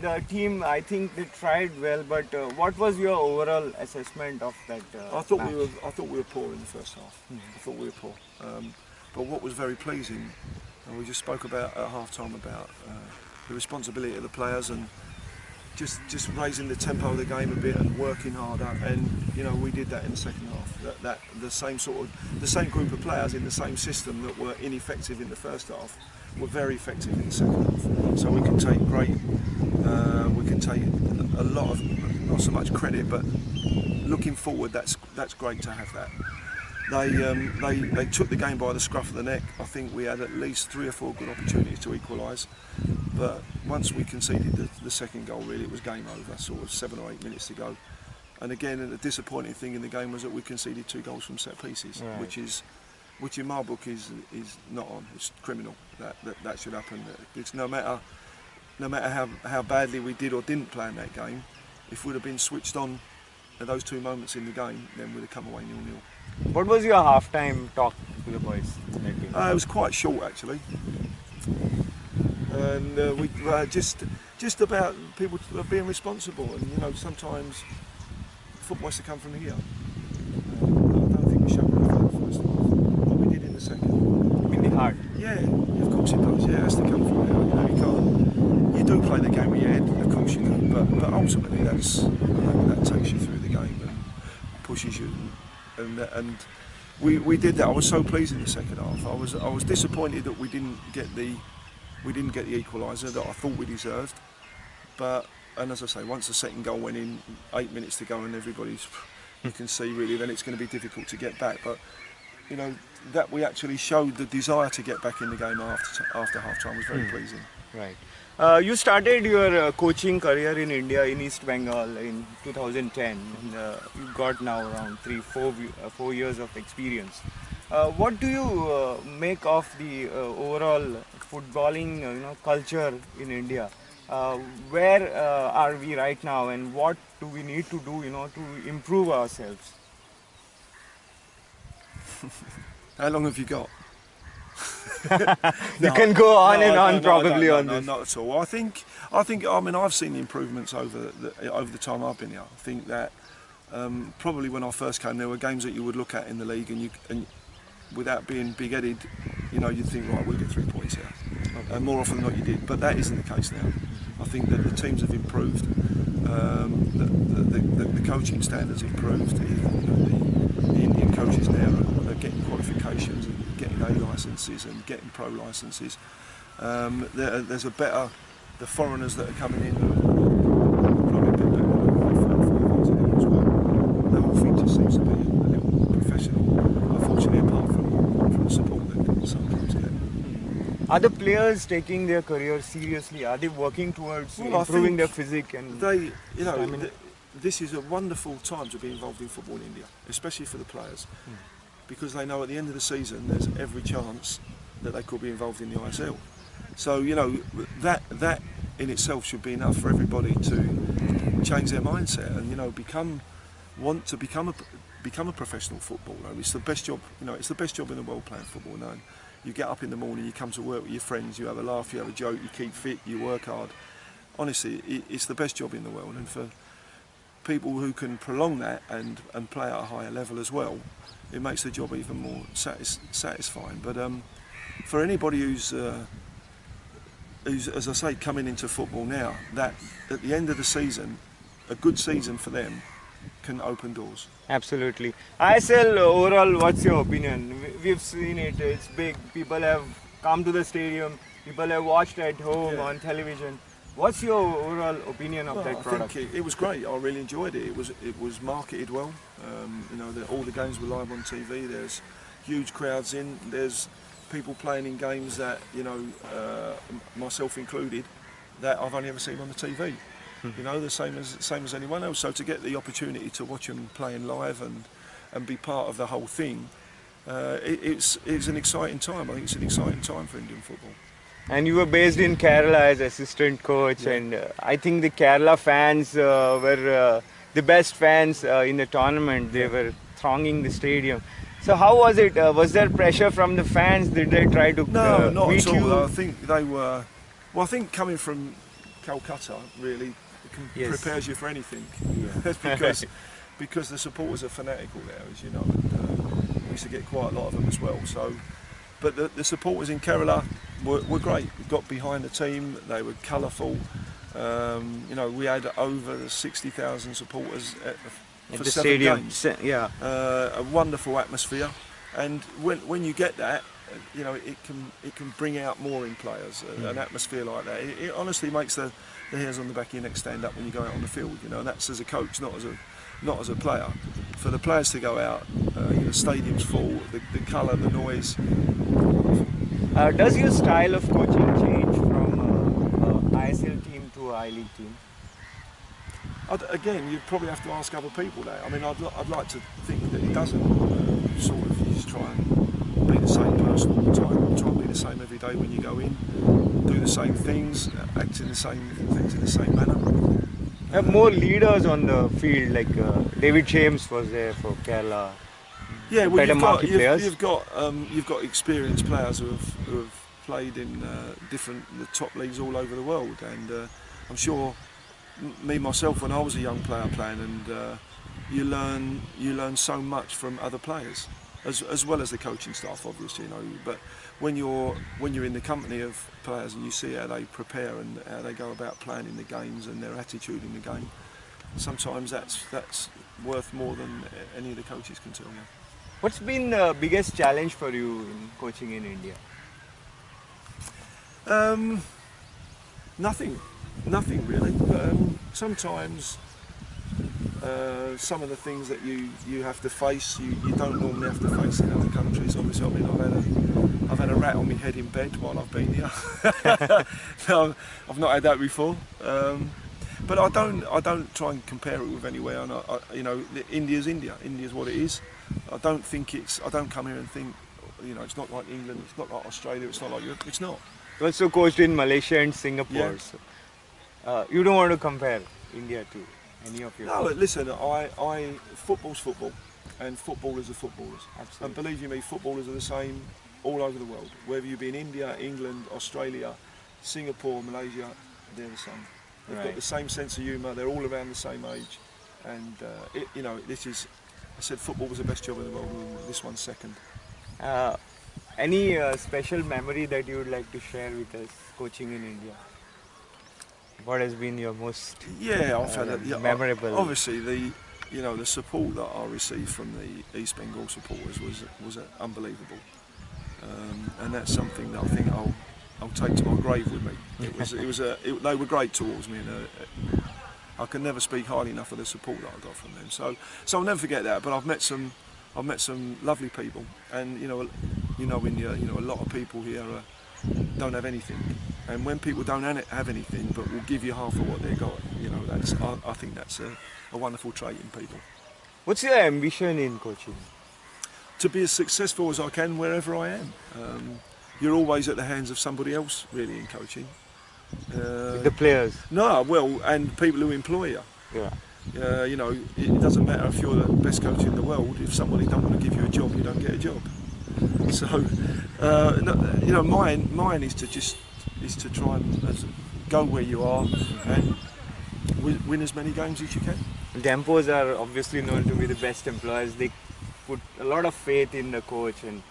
the team, I think they tried well, but what was your overall assessment of that I thought match? we were poor in the first half. I thought we were poor. But what was very pleasing, and we just spoke about at half time about the responsibility of the players and just raising the tempo of the game a bit and working harder, and you know we did that in the second half. That the same group of players in the same system that were ineffective in the first half were very effective in the second half. So we can take a lot of, not so much credit, but looking forward, that's great to have that. They took the game by the scruff of the neck. I think we had at least 3 or 4 good opportunities to equalise, but once we conceded the second goal, really it was game over, sort of 7 or 8 minutes to go. And again, the disappointing thing in the game was that we conceded 2 goals from set pieces, Right. which in my book is not on. It's criminal. That should happen. It's no matter how badly we did or didn't play in that game, if we'd have been switched on at those 2 moments in the game, then we'd have come away 0-0. What was your halftime talk to the boys? It was quite short actually, and we just about people being responsible, and you know sometimes football has to come from here. I don't think we showed enough in the first half, but we did in the second. In the heart. Yeah, of course it does. Yeah, it has to come from there. You know, you can't. You do play the game with your head, of course you do, but ultimately that takes you through the game and pushes you, and we did that. I was so pleased in the second half. I was disappointed that we didn't get the equaliser that I thought we deserved, and as I say, once the second goal went in, 8 minutes to go, and you can see really then it's going to be difficult to get back. But you know that we actually showed the desire to get back in the game after half time was very pleasing. Right. You started your coaching career in India in East Bengal in 2010. You got now around 4 years of experience. What do you make of the overall footballing culture in India? Where are we right now, and what do we need to do to improve ourselves? How long have you got? You can go on and on probably on this. Not at all. I think. I mean, I've seen the improvements over the time I've been here. I think that probably when I first came, there were games that you would look at in the league, and without being big-headed, you'd think, right, we'll get 3 points here. And more often than not, you did. But that isn't the case now. I think that the teams have improved. The coaching standards improved. The Indian coaches now are getting qualifications and getting A licences and getting pro licences. There's the foreigners that are coming in are probably a bit better than as well. The whole thing just seems to be a little more professional, unfortunately, apart from the support that some clubs get. Are the players taking their career seriously? Are they working towards improving their physique and stamina? This is a wonderful time to be involved in football in India, especially for the players, because they know at the end of the season there's every chance that they could be involved in the ISL. So that in itself should be enough for everybody to change their mindset and want to become a professional footballer. It's the best job. It's the best job in the world playing football. You get up in the morning, you come to work with your friends, you have a laugh, you have a joke, you keep fit, you work hard. Honestly, it's the best job in the world, and for people who can prolong that and play at a higher level as well, it makes the job even more satisfying. But for anybody who's, as I say, coming into football now, that at the end of the season, a good season for them can open doors. Absolutely. ISL overall, what's your opinion? We've seen it, it's big, people have come to the stadium, people have watched at home on television. What's your overall opinion of that product? I think it was great. I really enjoyed it. It was marketed well. All the games were live on TV. There's huge crowds in. There's people playing in games that myself included, that I've only ever seen on the TV. The same as anyone else. So to get the opportunity to watch them playing live and be part of the whole thing, it's an exciting time. I think it's an exciting time for Indian football. And you were based in Kerala as assistant coach, and I think the Kerala fans were the best fans in the tournament. They were thronging the stadium. So how was it? Was there pressure from the fans? Did they try to No, not beat at all. you? I think they were. Well, I think coming from Calcutta really Yes. prepares you for anything. Yeah. because the supporters are fanatical there, as you know, and we used to get quite a lot of them as well. So, but the supporters in Kerala were great. We got behind the team. They were colourful. You know, we had over 60,000 supporters At for the 7 stadium. games. Yeah. A wonderful atmosphere, and when you get that, you know, it can bring out more in players. An atmosphere like that, it honestly makes the hairs on the back of your neck stand up when you go out on the field. You know, and that's as a coach, not as a player. For the players to go out, the stadium's full, the colour, the noise. Does your style of coaching change from ISL team to I League team? Again, you'd probably have to ask other people that. I mean, I'd like to think that it doesn't. Sort of, you just try and be the same person all the time. Try and be the same every day when you go in. Do the same things, act in the same things in the same manner. You have more leaders on the field, like David James was there for Kerala. Yeah, well, better marquee players. you've got experienced players who have played in the top leagues all over the world, and I'm sure me myself when I was a young player playing, and you learn so much from other players, as well as the coaching staff, obviously, you know. But when you're in the company of players and you see how they prepare and how they go about playing in the games and their attitude in the game, sometimes that's worth more than any of the coaches can tell you. What's been the biggest challenge for you in coaching in India? Nothing really. Sometimes some of the things that you have to face, you don't normally have to face in other countries. Obviously, I mean, I've had a rat on my head in bed while I've been here. No, I've not had that before. But I don't try and compare it with anywhere. And you know, India's India. India's what it is. I don't come here and think, you know, it's not like England. It's not like Australia. It's not like Europe. It's not. You also coached in Malaysia and Singapore. Yeah. So, you don't want to compare India to any of your. No, listen. Football's football, and footballers are footballers. Absolutely. And believe you me, footballers are the same all over the world. Whether you be in India, England, Australia, Singapore, Malaysia, they're the same. They've got the same sense of humour. They're all around the same age, and you know, this is. I said football was the best job in the world. This one's second. Any special memory that you would like to share with us coaching in India? What has been your most I've had memorable? Obviously, the support that I received from the East Bengal supporters was unbelievable, and that's something that I think I'll take to my grave with me. They were great towards me, and I can never speak highly enough of the support that I got from them. So I'll never forget that. But I've met some lovely people, and you know, India, you know, a lot of people here don't have anything, and when people don't have anything, but will give you half of what they got, you know, I think that's a wonderful trait in people. What's your ambition in coaching? To be as successful as I can wherever I am. You're always at the hands of somebody else, really, in coaching. The players? No, well, and people who employ you. Yeah. You know, it doesn't matter if you're the best coach in the world. If somebody don't want to give you a job, you don't get a job. So, you know, mine is to try and go where you are and win as many games as you can. Dempos are obviously known to be the best employers. They put a lot of faith in the coach and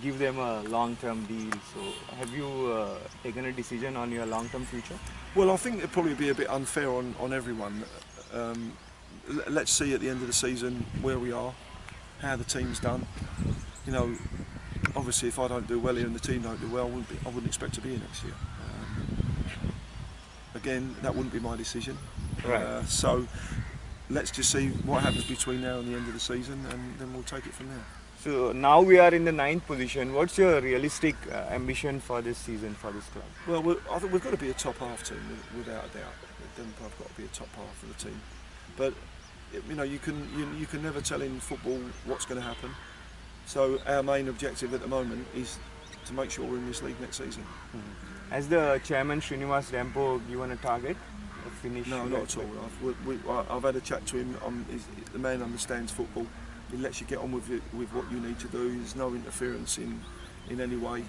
give them a long-term deal. So, have you taken a decision on your long-term future? Well, I think it'd probably be a bit unfair on everyone. Let's see at the end of the season where we are, how the team's done. You know, obviously if I don't do well here and the team don't do well, I wouldn't expect to be here next year. Again, that wouldn't be my decision. Right. So let's just see what happens between now and the end of the season, and then we'll take it from there. So now we are in the 9th position. What's your realistic ambition for this season for this club? Well, I think we've got to be a top half team without a doubt. I've got to be a top half of the team. But you know, you can never tell in football what's going to happen. So our main objective at the moment is to make sure we're in this league next season. Mm-hmm. Has the chairman Srinivas Dempo given a target of finish? No, not at all. I've had a chat to him. The man understands football. He lets you get on with what you need to do. There's no interference in any way,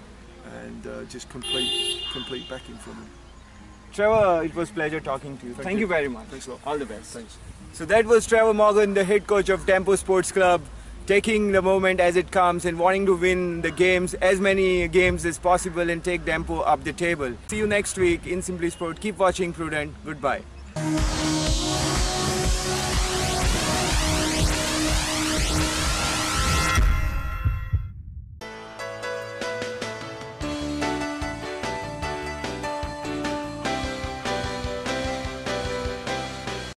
and just complete backing from him. Trevor, it was a pleasure talking to you. Thank you very much. Thanks a lot. All the best. Thanks. So that was Trevor Morgan, the head coach of Tempo Sports Club, taking the moment as it comes and wanting to win the games, as many games as possible, and take Tempo up the table. See you next week in Simply Sport. Keep watching Prudent. Goodbye.